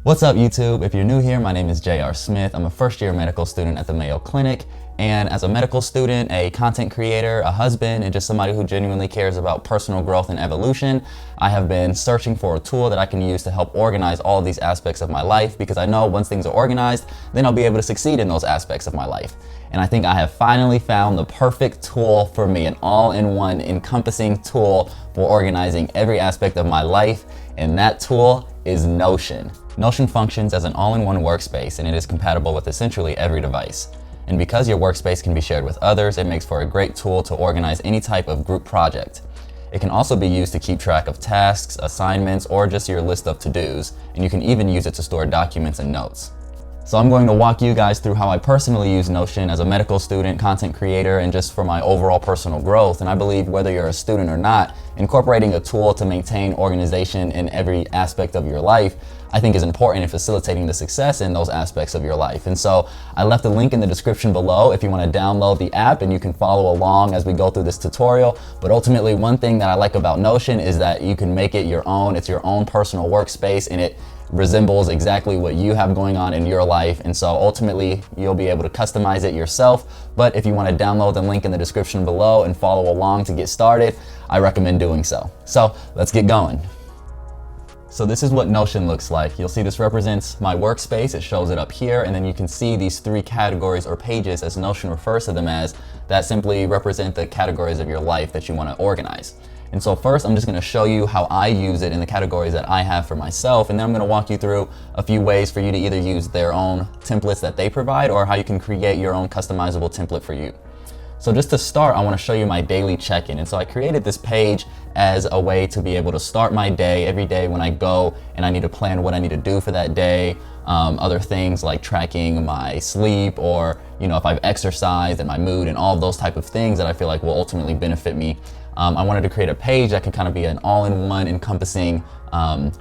What's up YouTube? If you're new here, my name is J.R. Smith. I'm a first-year medical student at the Mayo Clinic, and as a medical student, a content creator, a husband, and just somebody who genuinely cares about personal growth and evolution, I have been searching for a tool that I can use to help organize all of these aspects of my life, because I know once things are organized, then I'll be able to succeed in those aspects of my life. And I think I have finally found the perfect tool for me, an all-in-one encompassing tool for organizing every aspect of my life, and that tool is Notion. Notion functions as an all-in-one workspace, and it is compatible with essentially every device. And because your workspace can be shared with others, it makes for a great tool to organize any type of group project. It can also be used to keep track of tasks, assignments, or just your list of to-dos, and you can even use it to store documents and notes. So I'm going to walk you guys through how I personally use Notion as a medical student, content creator, and just for my overall personal growth. And I believe whether you're a student or not, incorporating a tool to maintain organization in every aspect of your life, I think is important in facilitating the success in those aspects of your life. And so I left a link in the description below if you want to download the app and you can follow along as we go through this tutorial. But ultimately, one thing that I like about Notion is that you can make it your own. It's your own personal workspace, and it resembles exactly what you have going on in your life. And so ultimately you'll be able to customize it yourself. But if you want to download the link in the description below and follow along to get started, I recommend doing so. So let's get going. So this is what Notion looks like. You'll see this represents my workspace. It shows it up here, and then you can see these three categories or pages, as Notion refers to them as, that simply represent the categories of your life that you want to organize. And so first, I'm just going to show you how I use it in the categories that I have for myself, and then I'm going to walk you through a few ways for you to either use their own templates that they provide or how you can create your own customizable template for you. So just to start, I want to show you my daily check-in. And so I created this page as a way to be able to start my day every day when I go and I need to plan what I need to do for that day. Other things like tracking my sleep, or if I've exercised, and my mood, and all of those type of things that I feel like will ultimately benefit me. I wanted to create a page that could kind of be an all-in-one encompassing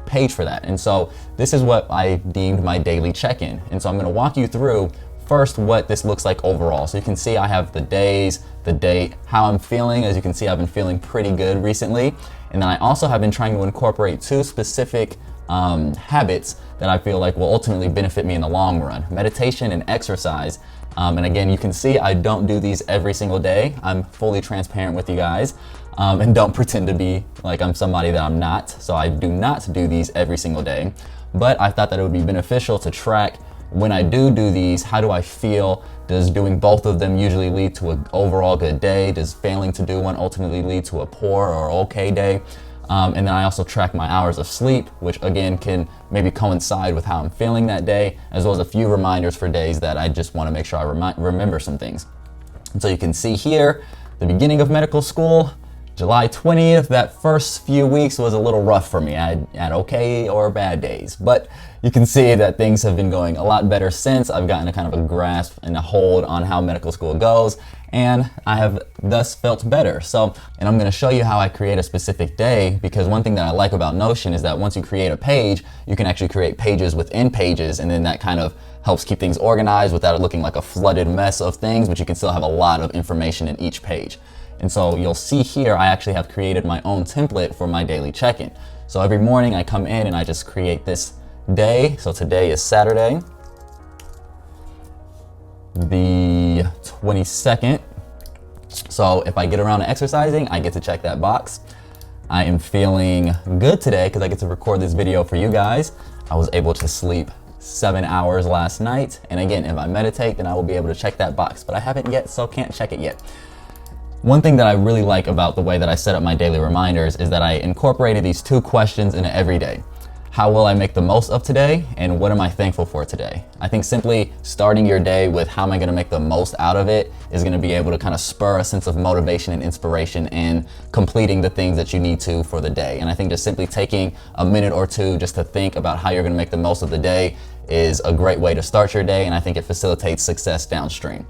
page for that. And so this is what I deemed my daily check-in. And so I'm going to walk you through first what this looks like overall. So you can see I have the days, the date, how I'm feeling. As you can see, I've been feeling pretty good recently. And then I also have been trying to incorporate two specific habits that I feel like will ultimately benefit me in the long run: meditation and exercise. And again, you can see I don't do these every single day. I'm fully transparent with you guys, and don't pretend to be like I'm somebody that I'm not. So I do not do these every single day, but I thought that it would be beneficial to track when I do these, how do I feel? Does doing both of them usually lead to an overall good day? Does failing to do one ultimately lead to a poor or okay day? And then I also track my hours of sleep, which again can maybe coincide with how I'm feeling that day, as well as a few reminders for days that I just want to make sure I remember some things. And so you can see here, the beginning of medical school, July 20th, that first few weeks was a little rough for me. I had okay or bad days, but you can see that things have been going a lot better since. I've gotten a kind of a grasp and a hold on how medical school goes, and I have thus felt better. And I'm going to show you how I create a specific day, because one thing that I like about Notion is that once you create a page, you can actually create pages within pages, and then that kind of helps keep things organized without it looking like a flooded mess of things, but you can still have a lot of information in each page. And so you'll see here, I actually have created my own template for my daily check-in. So every morning I come in and I just create this day. So today is Saturday, the 22nd. So if I get around to exercising, I get to check that box. I am feeling good today because I get to record this video for you guys. I was able to sleep 7 hours last night. And again, if I meditate, then I will be able to check that box, but I haven't yet, so can't check it yet. One thing that I really like about the way that I set up my daily reminders is that I incorporated these two questions into every day. How will I make the most of today? And what am I thankful for today? I think simply starting your day with how am I going to make the most out of it is going to be able to kind of spur a sense of motivation and inspiration in completing the things that you need to for the day. And I think just simply taking a minute or two just to think about how you're going to make the most of the day is a great way to start your day, and I think it facilitates success downstream.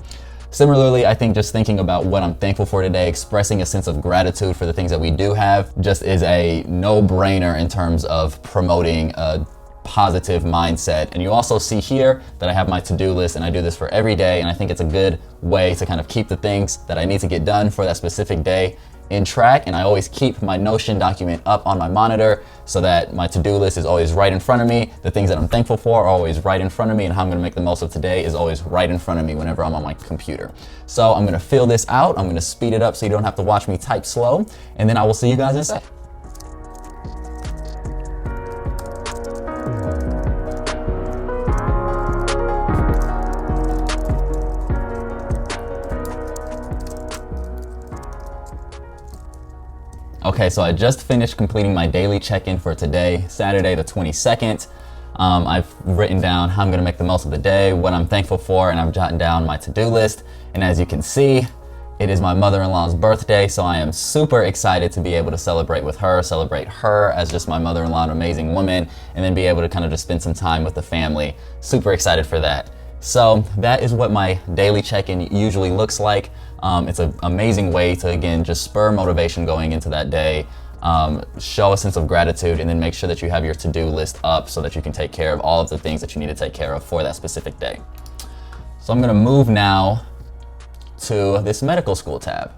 Similarly, I think just thinking about what I'm thankful for today, expressing a sense of gratitude for the things that we do have, just is a no-brainer in terms of promoting a positive mindset. And you also see here that I have my to-do list, and I do this for every day, and I think it's a good way to kind of keep the things that I need to get done for that specific day in track, and I always keep my Notion document up on my monitor so that my to-do list is always right in front of me. The things that I'm thankful for are always right in front of me, and how I'm gonna make the most of today is always right in front of me whenever I'm on my computer. So I'm gonna fill this out. I'm gonna speed it up so you don't have to watch me type slow, and then I will see you guys in a sec. Okay, so I just finished completing my daily check-in for today, Saturday the 22nd. I've written down how I'm gonna make the most of the day, what I'm thankful for, and I've jotted down my to-do list. And as you can see, it is my mother-in-law's birthday, so I am super excited to be able to celebrate with her, celebrate her as just my mother-in-law, an amazing woman, and then be able to kind of just spend some time with the family. Super excited for that. So that is what my daily check-in usually looks like. It's an amazing way to, again, just spur motivation going into that day, show a sense of gratitude, and then make sure that you have your to-do list up so that you can take care of all of the things that you need to take care of for that specific day. So I'm gonna move now to this medical school tab.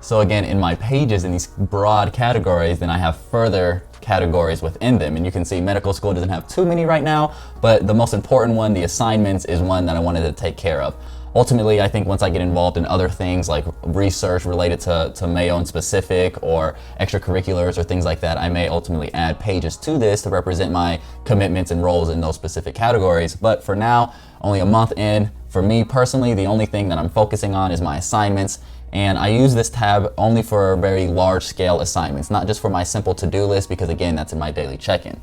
So again, in my pages in these broad categories, then I have further categories within them. And you can see medical school doesn't have too many right now, but the most important one, the assignments, is one that I wanted to take care of. Ultimately, I think once I get involved in other things like research related to Mayo in specific, or extracurriculars or things like that, I may ultimately add pages to this to represent my commitments and roles in those specific categories. But for now, only a month in, for me personally, the only thing that I'm focusing on is my assignments. And I use this tab only for very large scale assignments, not just for my simple to-do list, because again, that's in my daily check-in.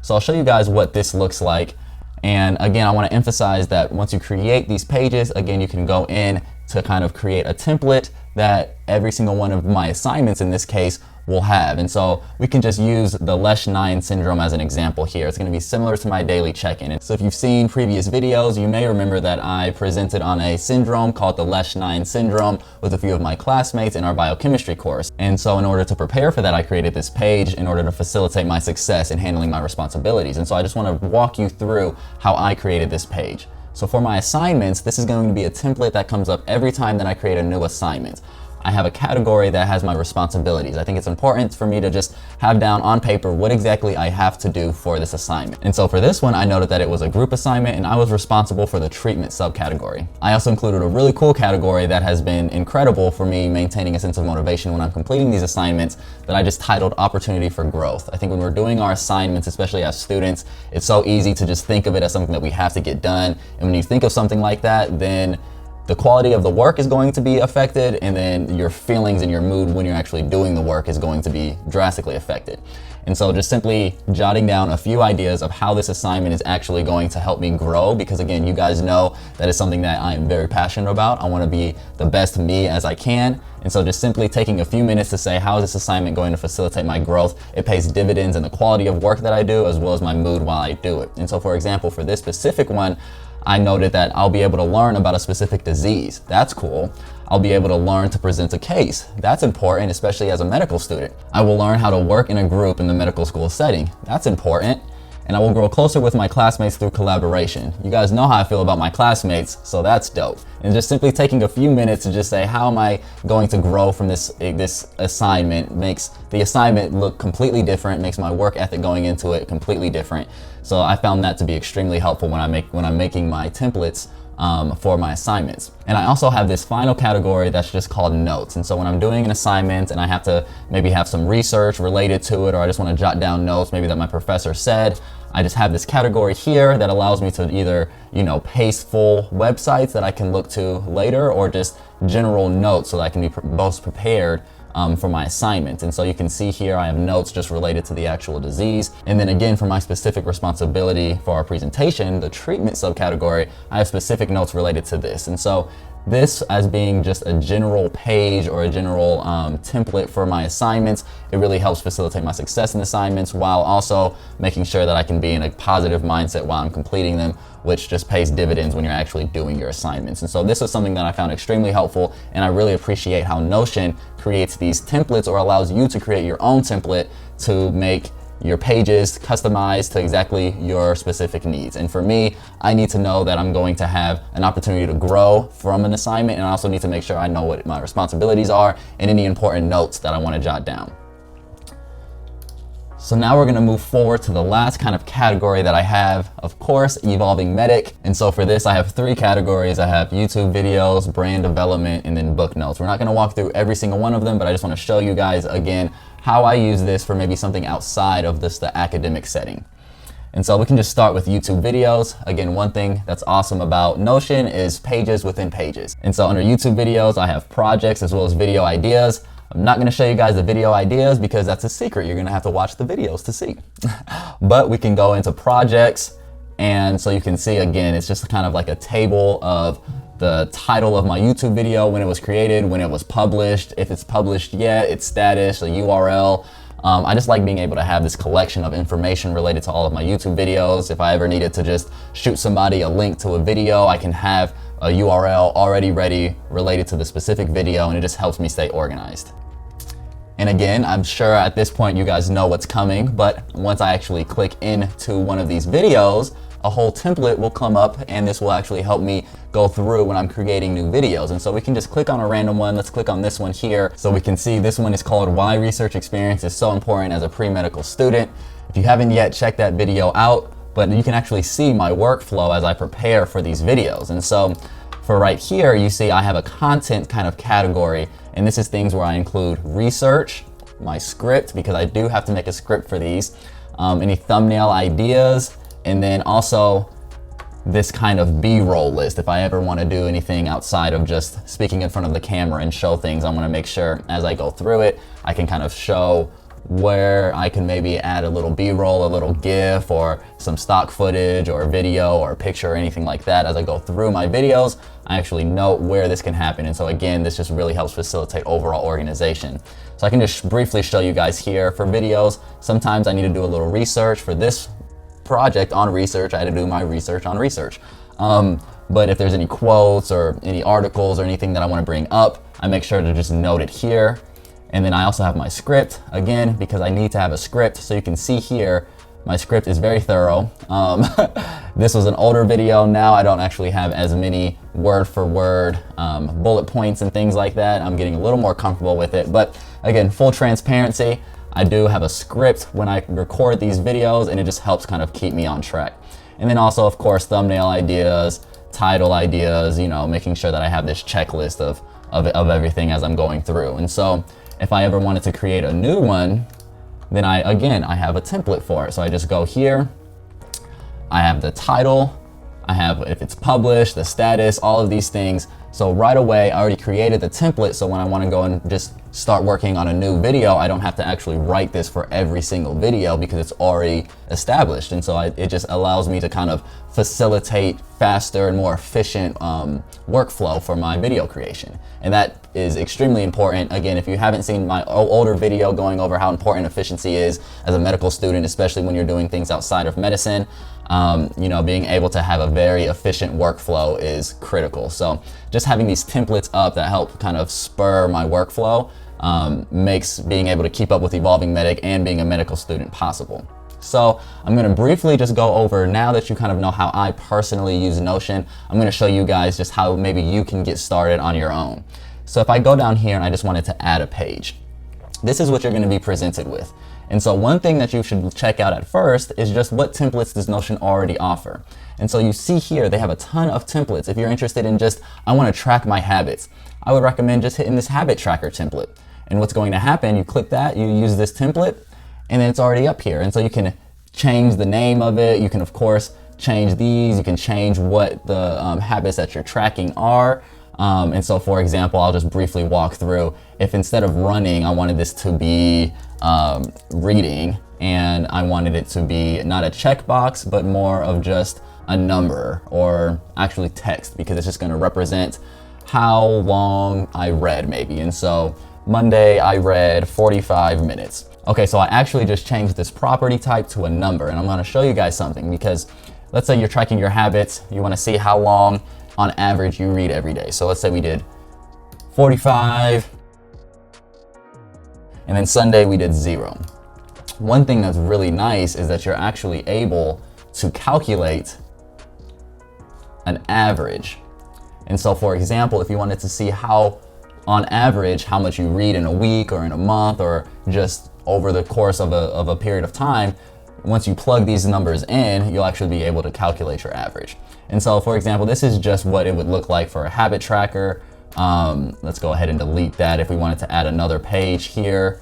So I'll show you guys what this looks like. And again, I want to emphasize that once you create these pages, again, you can go in to kind of create a template that every single one of my assignments in this case will have. And so we can just use the Lesch-9 syndrome as an example here. It's going to be similar to my daily check-in. And so if you've seen previous videos, you may remember that I presented on a syndrome called the Lesch-9 syndrome with a few of my classmates in our biochemistry course. And so in order to prepare for that, I created this page in order to facilitate my success in handling my responsibilities. And so I just want to walk you through how I created this page. So for my assignments, this is going to be a template that comes up every time that I create a new assignment. I have a category that has my responsibilities. I think it's important for me to just have down on paper what exactly I have to do for this assignment. And so for this one, I noted that it was a group assignment and I was responsible for the treatment subcategory. I also included a really cool category that has been incredible for me maintaining a sense of motivation when I'm completing these assignments, that I just titled Opportunity for Growth. I think when we're doing our assignments, especially as students, it's so easy to just think of it as something that we have to get done. And when you think of something like that, then the quality of the work is going to be affected, and then your feelings and your mood when you're actually doing the work is going to be drastically affected. And so just simply jotting down a few ideas of how this assignment is actually going to help me grow, because again, you guys know that is something that I am very passionate about. I want to be the best me as I can. And so just simply taking a few minutes to say, how is this assignment going to facilitate my growth? It pays dividends in the quality of work that I do, as well as my mood while I do it. And so for example, for this specific one, I noted that I'll be able to learn about a specific disease. That's cool. I'll be able to learn to present a case. That's important, especially as a medical student. I will learn how to work in a group in the medical school setting. That's important. And I will grow closer with my classmates through collaboration. You guys know how I feel about my classmates, so that's dope. And just simply taking a few minutes to just say, how am I going to grow from this assignment, makes the assignment look completely different, makes my work ethic going into it completely different. So I found that to be extremely helpful when I'm making my templates for my assignments. And I also have this final category that's just called notes. And so when I'm doing an assignment and I have to maybe have some research related to it, or I just want to jot down notes maybe that my professor said, I just have this category here that allows me to either, paste full websites that I can look to later, or just general notes so that I can be most prepared for my assignment. And so you can see here I have notes just related to the actual disease. And then again, for my specific responsibility for our presentation, the treatment subcategory, I have specific notes related to this. And so this, as being just a general page or a general template for my assignments, it really helps facilitate my success in assignments, while also making sure that I can be in a positive mindset while I'm completing them, which just pays dividends when you're actually doing your assignments. And so this is something that I found extremely helpful, and I really appreciate how Notion creates these templates, or allows you to create your own template to make your pages customized to exactly your specific needs. And for me, I need to know that I'm going to have an opportunity to grow from an assignment, and I also need to make sure I know what my responsibilities are and any important notes that I want to jot down. So now we're gonna move forward to the last kind of category that I have, of course, evolving medic. And so for this, I have 3 categories. I have YouTube videos, brand development, and then book notes. We're not gonna walk through every single one of them, but I just wanna show you guys again how I use this for maybe something outside of the academic setting. And so we can just start with YouTube videos. Again, one thing that's awesome about Notion is pages within pages. And so under YouTube videos, I have projects as well as video ideas. I'm not gonna show you guys the video ideas because that's a secret. You're gonna have to watch the videos to see. But we can go into projects, and so you can see again, it's just kind of like a table of the title of my YouTube video, when it was created, when it was published, if it's published yet, its status, a URL. I just like being able to have this collection of information related to all of my YouTube videos. If I ever needed to just shoot somebody a link to a video, I can have a URL already ready related to the specific video, and it just helps me stay organized. And again, I'm sure at this point you guys know what's coming, but once I actually click into one of these videos, a whole template will come up, and this will actually help me go through when I'm creating new videos. And so we can just click on a random one. Let's click on this one here. So we can see this one is called Why Research Experience is So Important as a Pre-Medical Student. If you haven't yet, check that video out, but you can actually see my workflow as I prepare for these videos. And so for right here, you see I have a content kind of category, and this is things where I include research, my script, because I do have to make a script for these, any thumbnail ideas, and then also this kind of B-roll list. If I ever want to do anything outside of just speaking in front of the camera and show things, I want to make sure as I go through it, I can kind of show where I can maybe add a little B-roll, a little GIF, or some stock footage or video or picture or anything like that. As I go through my videos, I actually note where this can happen. And so again, this just really helps facilitate overall organization. So I can just briefly show you guys here for videos. Sometimes I need to do a little research. For this project on research, I had to do my research on research. But if there's any quotes or any articles or anything that I want to bring up, I make sure to just note it here. And then I also have my script, again, because I need to have a script. So you can see here, my script is very thorough. This was an older video. Now I don't actually have as many word for word bullet points and things like that. I'm getting a little more comfortable with it. But again, full transparency, I do have a script when I record these videos, and it just helps kind of keep me on track. And then also, of course, thumbnail ideas, title ideas, you know, making sure that I have this checklist of everything as I'm going through. And so if I ever wanted to create a new one, then I have a template for it. So I just go here, I have the title, I have if it's published, the status, all of these things. So right away, I already created the template. So when I want to go and just start working on a new video, I don't have to actually write this for every single video because it's already established. And so it just allows me to kind of facilitate faster and more efficient workflow for my video creation. And that is extremely important. Again, if you haven't seen my older video going over how important efficiency is as a medical student, especially when you're doing things outside of medicine, you know, being able to have a very efficient workflow is critical. So just having these templates up that help kind of spur my workflow makes being able to keep up with evolving medic and being a medical student possible. So I'm going to briefly just go over, now that you kind of know how I personally use Notion, I'm going to show you guys just how maybe you can get started on your own. So if I go down here and I just wanted to add a page, this is what you're going to be presented with. And so one thing that you should check out at first is just what templates does Notion already offer. And so you see here, they have a ton of templates. If you're interested in just, I want to track my habits, I would recommend just hitting this habit tracker template. And what's going to happen, you click that, you use this template, and then it's already up here. And so you can change the name of it. You can, of course, change these. You can change what the habits that you're tracking are. And so, for example, I'll just briefly walk through. If instead of running, I wanted this to be reading, and I wanted it to be not a checkbox, but more of just a number or actually text, because it's just going to represent how long I read maybe. And so Monday, I read 45 minutes. Okay, so I actually just changed this property type to a number, and I'm going to show you guys something, because let's say you're tracking your habits. You want to see how long on average you read every day. So let's say we did 45, and then Sunday we did 0. one thing that's really nice is that you're actually able to calculate an average. And so for example, if you wanted to see how, on average, how much you read in a week or in a month or just over the course of a period of time, once you plug these numbers in, you'll actually be able to calculate your average. And so for example, this is just what it would look like for a habit tracker. Let's go ahead and delete that. If we wanted to add another page here,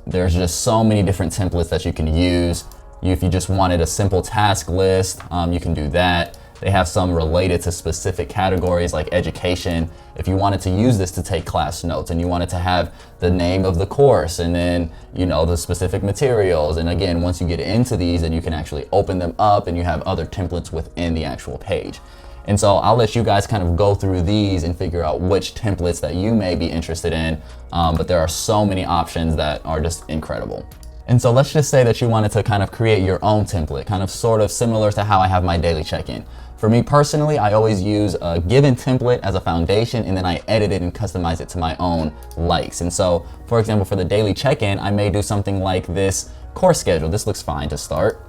there's just so many different templates that you can use. If you just wanted a simple task list, you can do that. They have some related to specific categories like education. If you wanted to use this to take class notes and you wanted to have the name of the course and then, you know, the specific materials. And again, once you get into these, then you can actually open them up and you have other templates within the actual page. And so I'll let you guys kind of go through these and figure out which templates that you may be interested in. But there are so many options that are just incredible. And so let's just say that you wanted to kind of create your own template, kind of sort of similar to how I have my daily check-in. For me personally, I always use a given template as a foundation and then I edit it and customize it to my own likes. And so, for example, for the daily check-in, I may do something like this course schedule. This looks fine to start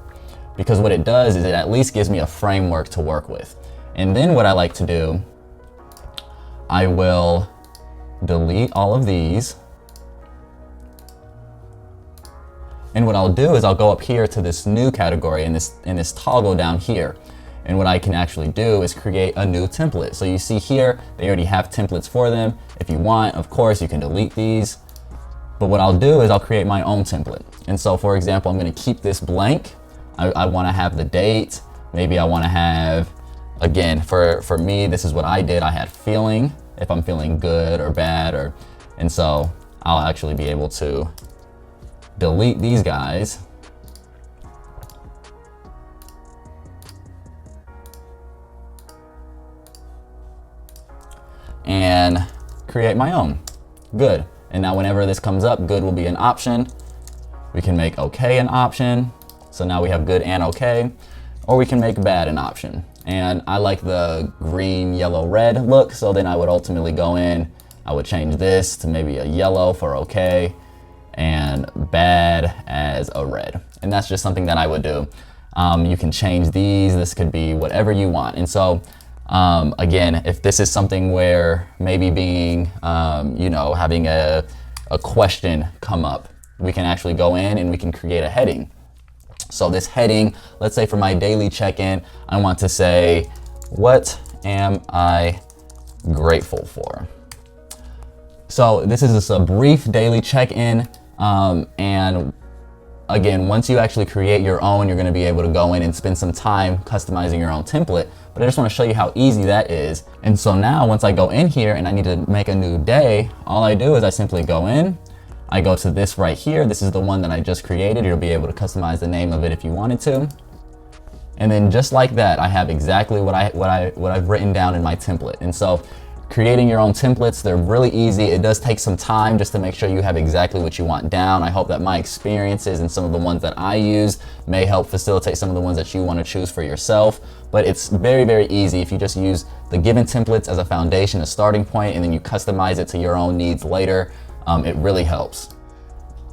because what it does is it at least gives me a framework to work with. And then what I like to do, I will delete all of these. And what I'll do is I'll go up here to this new category in this toggle down here. And what I can actually do is create a new template. So you see here, they already have templates for them. If you want, of course, you can delete these. But what I'll do is I'll create my own template. And so for example, I'm gonna keep this blank. I wanna have the date. Maybe I wanna have, again, for me, this is what I did. I had feeling, if I'm feeling good or bad, and so I'll actually be able to delete these guys. And create my own. Good. And now whenever this comes up, good will be an option. We can make okay an option. So now we have good and okay. Or we can make bad an option. And I like the green, yellow, red look. So then I would ultimately go in, I would change this to maybe a yellow for okay and bad as a red. And that's just something that I would do. You can change these. This could be whatever you want. And so again, if this is something where maybe being, you know, having a question come up, we can actually go in and we can create a heading. So this heading, let's say for my daily check-in, I want to say, what am I grateful for? So this is just a brief daily check-in. And again, once you actually create your own, you're going to be able to go in and spend some time customizing your own template. But I just want to show you how easy that is. And so now once I go in here and I need to make a new day, all I do is I simply go in, I go to this right here. This is the one that I just created. You'll be able to customize the name of it if you wanted to. And then just like that, I have exactly what I've written down in my template. And so creating your own templates, they're really easy. It does take some time just to make sure you have exactly what you want down. I hope that my experiences and some of the ones that I use may help facilitate some of the ones that you want to choose for yourself. But it's very, very easy if you just use the given templates as a foundation, a starting point, and then you customize it to your own needs later. It really helps.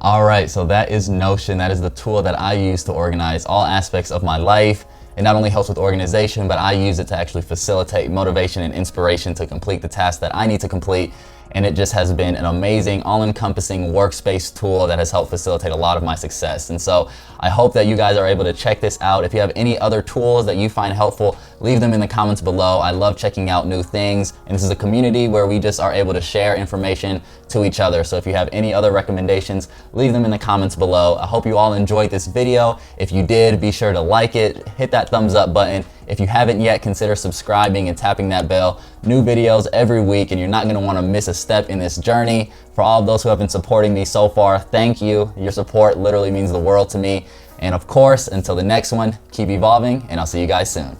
All right, so that is Notion. That is the tool that I use to organize all aspects of my life. It not only helps with organization, but I use it to actually facilitate motivation and inspiration to complete the tasks that I need to complete. And it just has been an amazing, all-encompassing workspace tool that has helped facilitate a lot of my success. And so I hope that you guys are able to check this out. If you have any other tools that you find helpful, leave them in the comments below. I love checking out new things. And this is a community where we just are able to share information to each other. So if you have any other recommendations, leave them in the comments below. I hope you all enjoyed this video. If you did, be sure to like it, hit that thumbs up button. If you haven't yet, consider subscribing and tapping that bell. New videos every week, and you're not going to want to miss a step in this journey. For all of those who have been supporting me so far, thank you. Your support literally means the world to me. And of course, until the next one, keep evolving, and I'll see you guys soon.